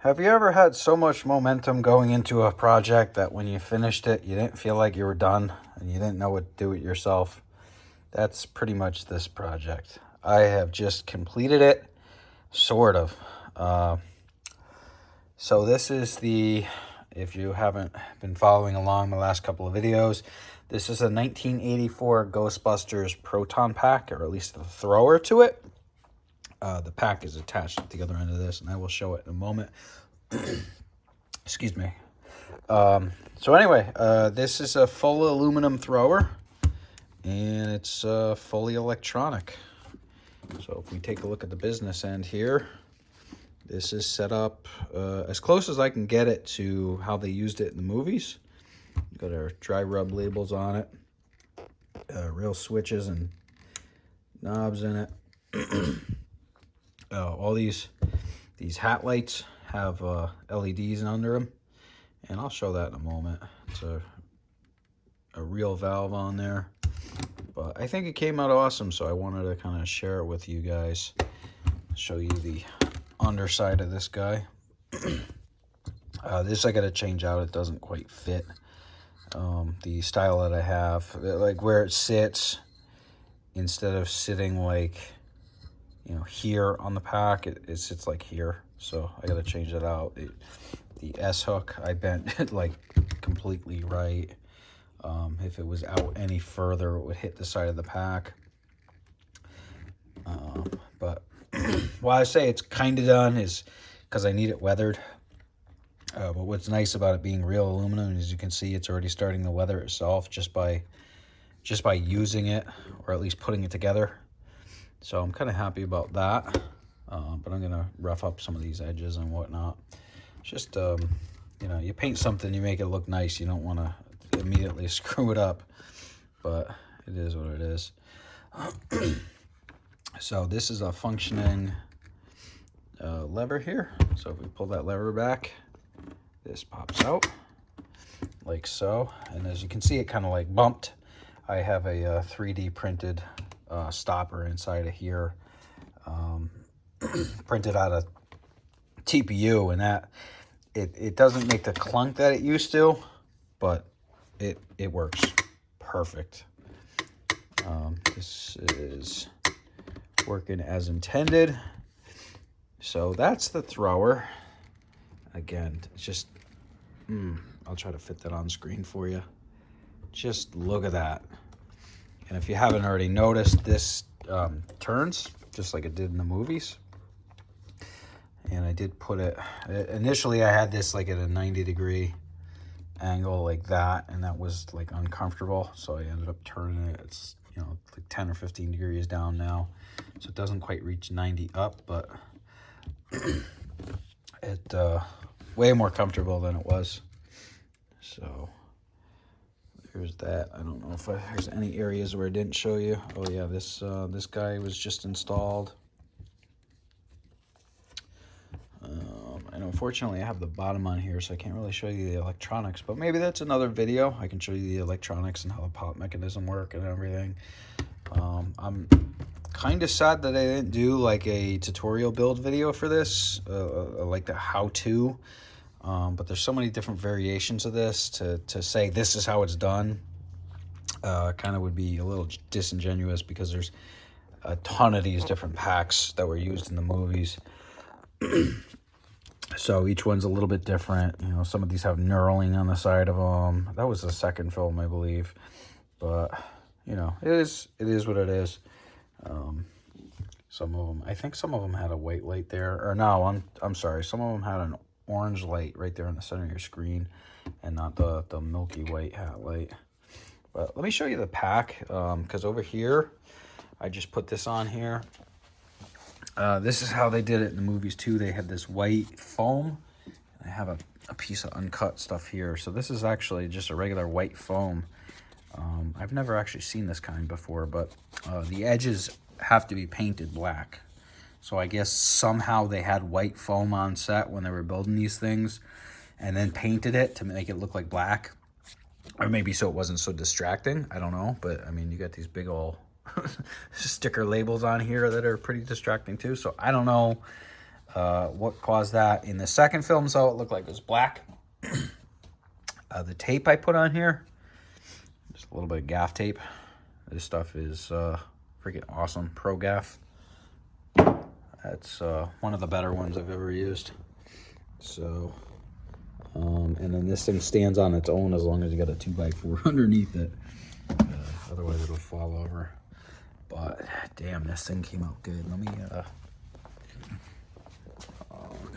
Have you ever had so much momentum going into a project that when you finished it, you didn't feel like you were done and you didn't know what to do it yourself? That's pretty much this project. I have just completed it, sort of. So this is if you haven't been following along the last couple of videos, this is a 1984 Ghostbusters Proton pack, or at least the thrower to it. The pack is attached at the other end of this, and I will show it in a moment. Excuse me. So anyway, this is a full aluminum thrower, and it's fully electronic. So if we take a look at the business end here, this is set up as close as I can get it to how they used it in the movies. Got our dry rub labels on it, real switches and knobs in it. All these hat lights have LEDs under them, and I'll show that in a moment. It's a real valve on there, but I think it came out awesome, so I wanted to kind of share it with you guys. Show you the underside of this guy. This I got to change out. It doesn't quite fit the style that I have. Like where it sits, instead of sitting like, you know, here on the pack, it sits like here. So I got to change that out. The S hook, I bent it like completely right. If it was out any further, it would hit the side of the pack. But why I say it's kind of done is because I need it weathered. But what's nice about it being real aluminum is you can see it's already starting to weather itself just by using it, or at least putting it together. So I'm kind of happy about that. But I'm going to rough up some of these edges and whatnot. Just, you know, you paint something, you make it look nice. You don't want to immediately screw it up. But it is what it is. So this is a functioning lever here. So if we pull that lever back, this pops out like so. And as you can see, it kind of like bumped. I have a 3D printed stopper inside of here, printed out of TPU, and that it doesn't make the clunk that it used to, but it works perfect. This is working as intended. So that's the thrower. Again, it's just I'll try to fit that on screen for you. Just look at that. And if you haven't already noticed, this turns just like it did in the movies. And I did put it, initially I had this like at a 90-degree angle like that, and that was like uncomfortable. So I ended up turning it. It's, you know, like 10 or 15 degrees down now. So it doesn't quite reach 90 up, but it way more comfortable than it was. So there's that. I don't know if there's any areas where I didn't show you. Oh yeah, this guy was just installed. And unfortunately I have the bottom on here, so I can't really show you the electronics, but maybe that's another video. I can show you the electronics and how the pop mechanism work and everything. I'm kind of sad that I didn't do like a tutorial build video for this, like the how-to. But there's so many different variations of this to say this is how it's done. Kind of would be a little disingenuous because there's a ton of these different packs that were used in the movies. So each one's a little bit different. You know, some of these have knurling on the side of them. That was the second film, I believe. But, you know, it is what it is. Some of them, I think some of them had a white light there. Or no, I'm sorry. Some of them had an orange light right there in the center of your screen, and not the milky white hat light. But let me show you the pack, because over here I just put this on here. This is how they did it in the movies too. They had this white foam. I have a piece of uncut stuff here, so this is actually just a regular white foam. I've never actually seen this kind before, but the edges have to be painted black. So I guess somehow they had white foam on set when they were building these things, and then painted it to make it look like black. Or maybe so it wasn't so distracting. I don't know. But, I mean, you got these big old sticker labels on here that are pretty distracting too. So, I don't know What caused that? In the second film, so it looked like it was black. The tape I put on here, just a little bit of gaff tape. This stuff is freaking awesome. Pro Gaff. That's one of the better ones I've ever used. So, and then this thing stands on its own as long as you got a 2x4 underneath it. Otherwise it'll fall over. But damn, this thing came out good. Let me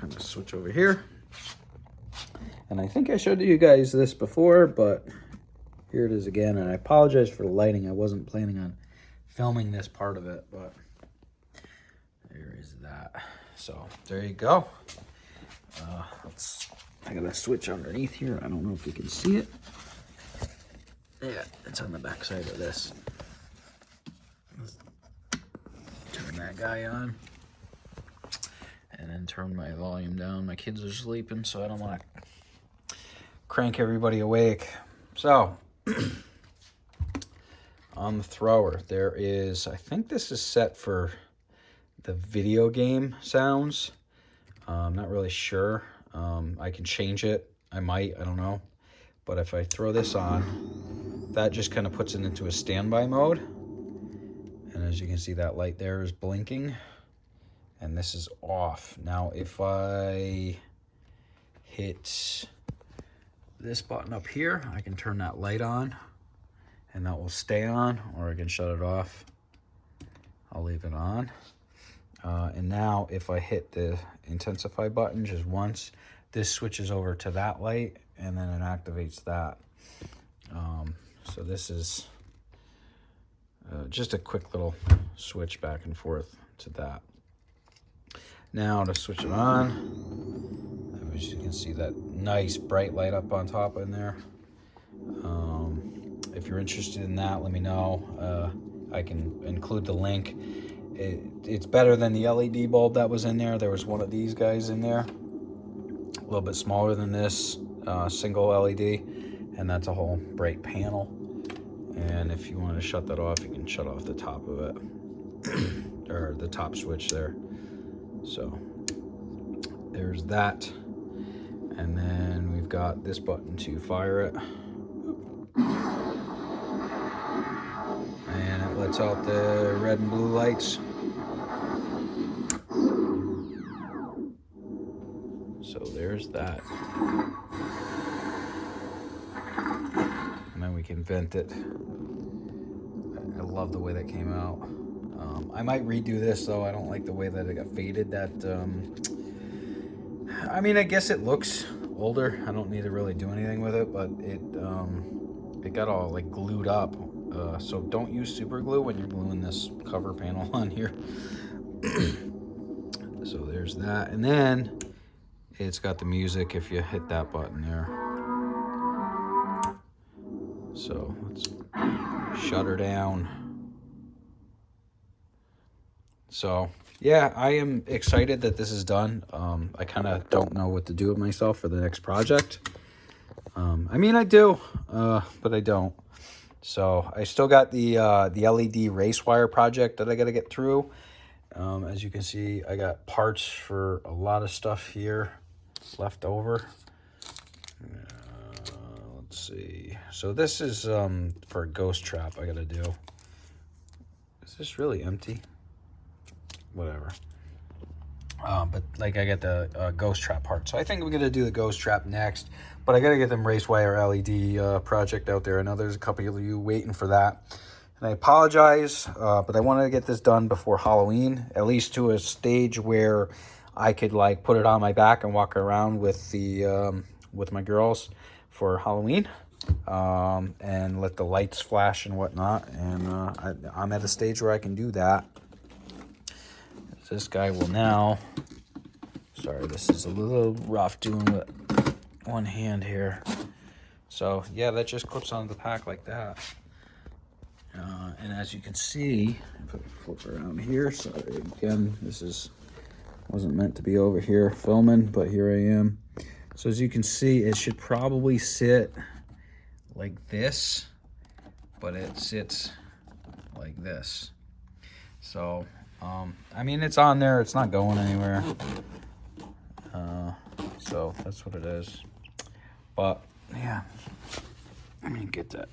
kind of switch over here. And I think I showed you guys this before, but here it is again. And I apologize for the lighting. I wasn't planning on filming this part of it, but there is that. So there you go. I gotta switch underneath here. I don't know if you can see it. Yeah, it's on the back side of this. Let's turn that guy on. And then turn my volume down. My kids are sleeping, so I don't want to crank everybody awake. So, on the thrower, there is, I think this is set for the video game sounds. I'm not really sure. I can change it. I might, I don't know. But if I throw this on, that just kind of puts it into a standby mode. And as you can see, that light there is blinking. And this is off. Now, if I hit this button up here, I can turn that light on. And that will stay on, or I can shut it off. I'll leave it on. And now if I hit the intensify button just once, this switches over to that light and then it activates that. So this is just a quick little switch back and forth to that. Now to switch it on, as you can see that nice bright light up on top in there. If you're interested in that, let me know. I can include the link. It's better than the LED bulb that was in there. There was one of these guys in there, a little bit smaller than this, single LED, and that's a whole bright panel. And if you want to shut that off, you can shut off the top of it, or the top switch there. So there's that. And then we've got this button to fire it. And it lets out the red and blue lights. So there's that. And then we can vent it. I love the way that came out. I might redo this though. I don't like the way that it got faded. I mean, I guess it looks older. I don't need to really do anything with it, but it got all like glued up. So don't use super glue when you're gluing this cover panel on here. So there's that. And then it's got the music if you hit that button there. So let's shut her down. So yeah, I am excited that this is done. I kind of don't know what to do with myself for the next project. I mean, I do, but I don't. So I still got the LED race wire project that I got to get through. As you can see, I got parts for a lot of stuff here left over. Let's see. So this is for a ghost trap I got to do. Is this really empty? Whatever. But like I got the ghost trap part. So I think we're going to do the ghost trap next. But I got to get them race wire LED project out there. I know there's a couple of you waiting for that. And I apologize, but I wanted to get this done before Halloween. At least to a stage where I could like put it on my back and walk around with the with my girls for Halloween. And let the lights flash and whatnot. And I'm at a stage where I can do that. This guy will now, sorry, this is a little rough doing with one hand here. So yeah, that just clips onto the pack like that. And as you can see, if I flip around here, sorry again, wasn't meant to be over here filming, but here I am. So as you can see, it should probably sit like this, but it sits like this. So I mean, it's on there. It's not going anywhere. So that's what it is. But yeah, let me get that.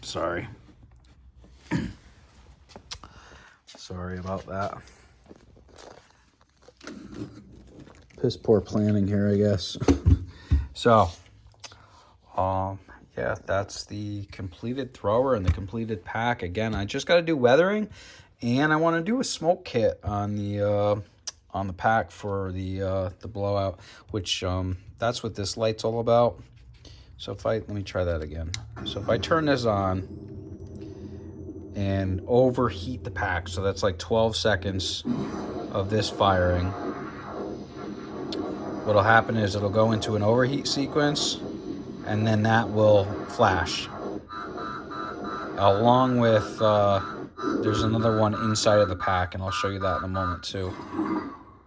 Sorry. Sorry about that. Piss poor planning here, I guess. So, yeah, that's the completed thrower and the completed pack. Again, I just got to do weathering, and I want to do a smoke kit on the pack for the blowout, which that's what this light's all about. So let me try that again. So if I turn this on and overheat the pack, so that's like 12 seconds of this firing, what'll happen is it'll go into an overheat sequence, and then that will flash. Along with, there's another one inside of the pack, and I'll show you that in a moment too.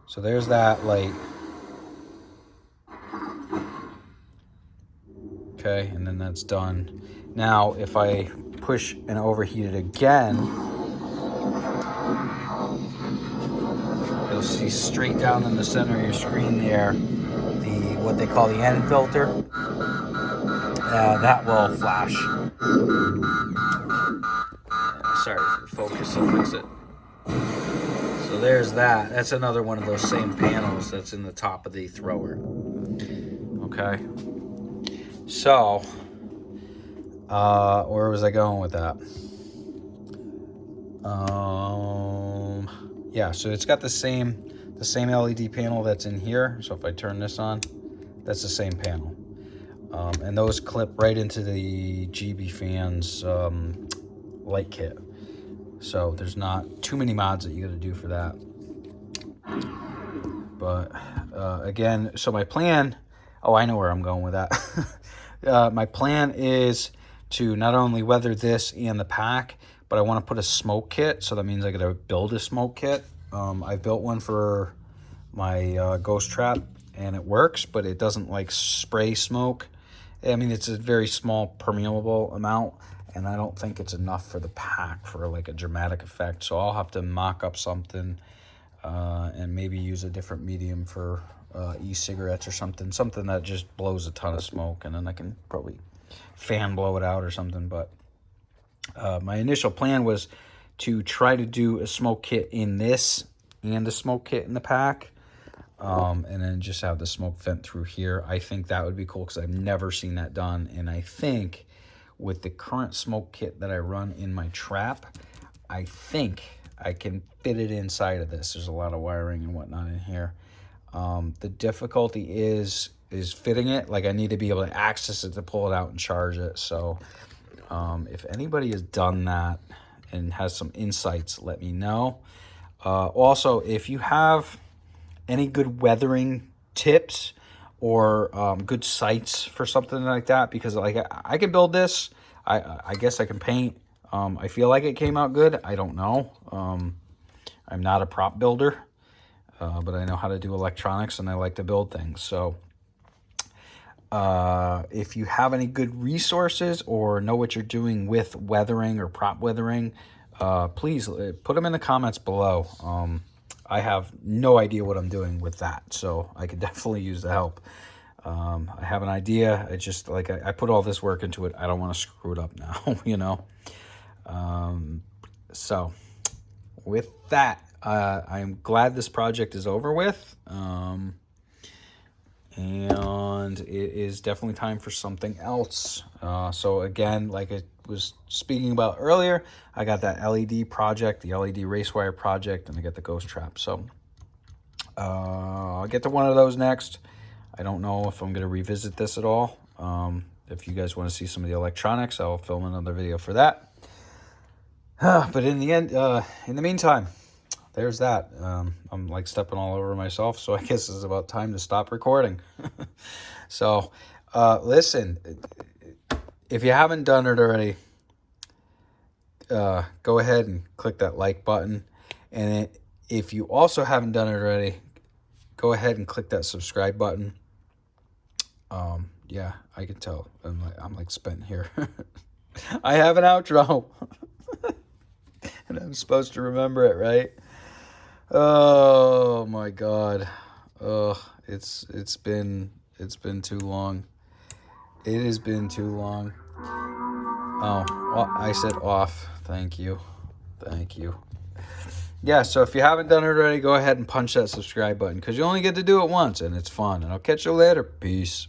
So there's that light. Okay, and then that's done. Now, if I push and overheat it again, you'll see straight down in the center of your screen there, what they call the end filter. That will flash. Sorry for the focus, I'll fix it. So there's that. That's another one of those same panels that's in the top of the thrower. Okay. So, where was I going with that? Yeah, so it's got the same LED panel that's in here. So if I turn this on, that's the same panel. And those clip right into the GB Fans light kit. So there's not too many mods that you got to do for that. But again, so my plan, I know where I'm going with that. My plan is to not only weather this and the pack, but I want to put a smoke kit. So that means I got to build a smoke kit. I built one for my ghost trap, and it works, but it doesn't like spray smoke. I mean, it's a very small permeable amount, and I don't think it's enough for the pack for like a dramatic effect. So I'll have to mock up something and maybe use a different medium for e-cigarettes or something that just blows a ton of smoke, and then I can probably fan blow it out or something. But my initial plan was to try to do a smoke kit in this and a smoke kit in the pack. And then just have the smoke vent through here. I think that would be cool because I've never seen that done. And I think with the current smoke kit that I run in my trap, I think I can fit it inside of this. There's a lot of wiring and whatnot in here. The difficulty is fitting it. Like, I need to be able to access it to pull it out and charge it. So if anybody has done that and has some insights, let me know. Also, if you have any good weathering tips or good sites for something like that, because like I can build this, I guess I can paint. I feel like it came out good. I don't know. I'm not a prop builder, but I know how to do electronics, and I like to build things. So if you have any good resources or know what you're doing with weathering or prop weathering, please put them in the comments below. I have no idea what I'm doing with that, so I could definitely use the help. I have an idea. It's just like I put all this work into it. I don't want to screw it up now, you know. So with that, I'm glad this project is over with. And it is definitely time for something else. So again, like I was speaking about earlier, I got that LED project, the LED race wire project, and I got the ghost trap. So I'll get to one of those next. I don't know if I'm going to revisit this at all. If you guys want to see some of the electronics, I'll film another video for that. But in the meantime, there's that. I'm like stepping all over myself, so I guess it's about time to stop recording. So listen, if you haven't done it already, go ahead and click that like button. And if you also haven't done it already, go ahead and click that subscribe button. Yeah, I can tell I'm like spent here. I have an outro. And I'm supposed to remember it, right? Oh my God. It's been It's been too long. It has been too long. Oh, well, I said off. Thank you. Thank you. Yeah, so if you haven't done it already, go ahead and punch that subscribe button because you only get to do it once and it's fun. And I'll catch you later. Peace.